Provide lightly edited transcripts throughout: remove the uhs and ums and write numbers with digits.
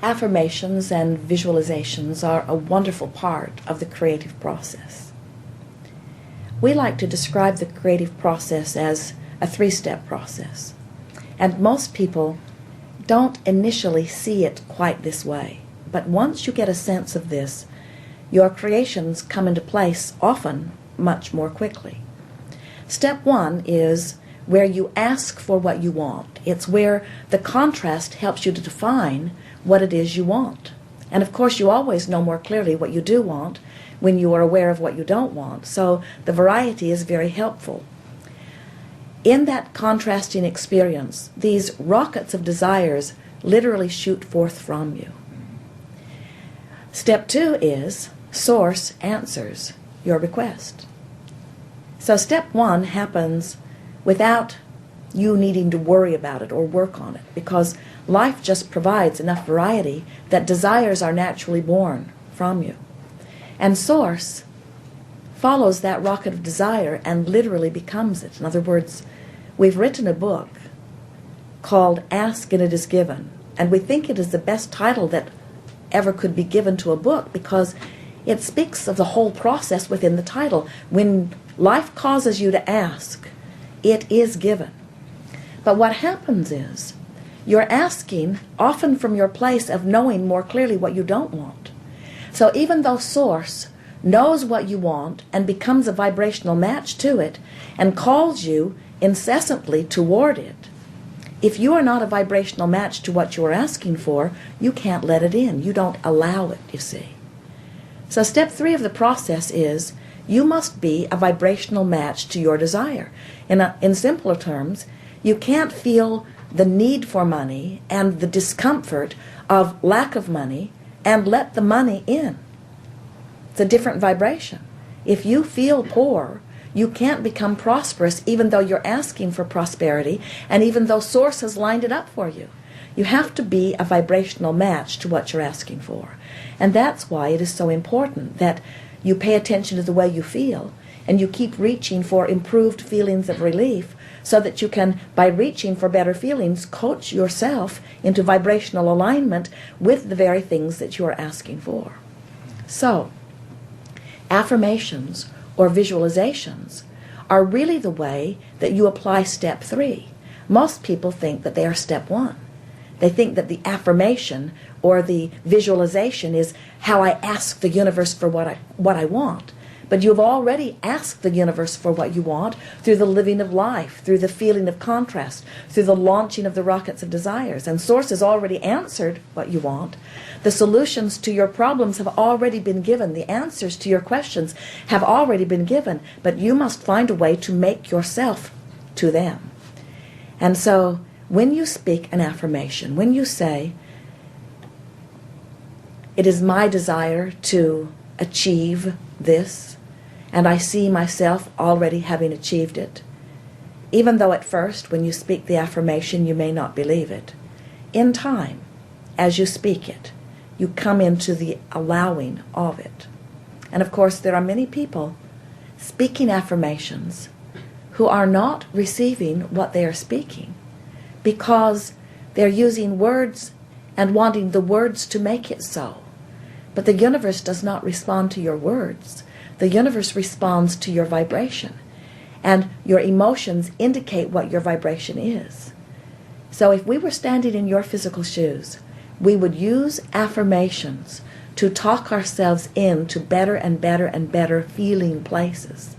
Affirmations and visualizations are a wonderful part of the creative process. We like to describe the creative process as a three-step process, and most people don't initially see it quite this way. But once you get a sense of this, your creations come into place often much more quickly. Step one is where you ask for what you want. It's where the contrast helps you to define what it is you want. And of course, you always know more clearly what you do want when you are aware of what you don't want. So the variety is very helpful. In that contrasting experience, these rockets of desires literally shoot forth from you. Step two is Source answers your request. So step one happens without you needing to worry about it or work on it, because life just provides enough variety that desires are naturally born from you. And Source follows that rocket of desire and literally becomes it. In other words, we've written a book called Ask and It Is Given, and we think it is the best title that ever could be given to a book because it speaks of the whole process within the title. When life causes you to ask, it is given. But what happens is you're asking often from your place of knowing more clearly what you don't want. So even though Source knows what you want and becomes a vibrational match to it and calls you incessantly toward it, if you are not a vibrational match to what you are asking for, you can't let it in. You don't allow it, you see. So step three of the process is you must be a vibrational match to your desire. In simpler terms, you can't feel the need for money and the discomfort of lack of money and let the money in. It's a different vibration. If you feel poor, you can't become prosperous even though you're asking for prosperity and even though Source has lined it up for you. You have to be a vibrational match to what you're asking for. And that's why it is so important that you pay attention to the way you feel and you keep reaching for improved feelings of relief so that you can, by reaching for better feelings, coach yourself into vibrational alignment with the very things that you are asking for. So, affirmations or visualizations are really the way that you apply step three. Most people think that they are step one. They think that the affirmation or the visualization is how I ask the universe for what I want. But you've already asked the universe for what you want through the living of life, through the feeling of contrast, through the launching of the rockets of desires. And Source has already answered what you want. The solutions to your problems have already been given. The answers to your questions have already been given. But you must find a way to make yourself to them. And so when you speak an affirmation, when you say, it is my desire to achieve this, and I see myself already having achieved it. Even though at first, when you speak the affirmation, you may not believe it. In time, as you speak it, you come into the allowing of it. And of course, there are many people speaking affirmations who are not receiving what they are speaking because they're using words and wanting the words to make it so. But the universe does not respond to your words. The universe responds to your vibration. And your emotions indicate what your vibration is. So if we were standing in your physical shoes, we would use affirmations to talk ourselves into better and better and better feeling places.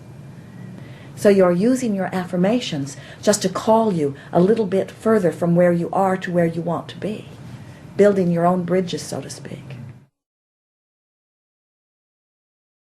So you're using your affirmations just to call you a little bit further from where you are to where you want to be, building your own bridges, so to speak.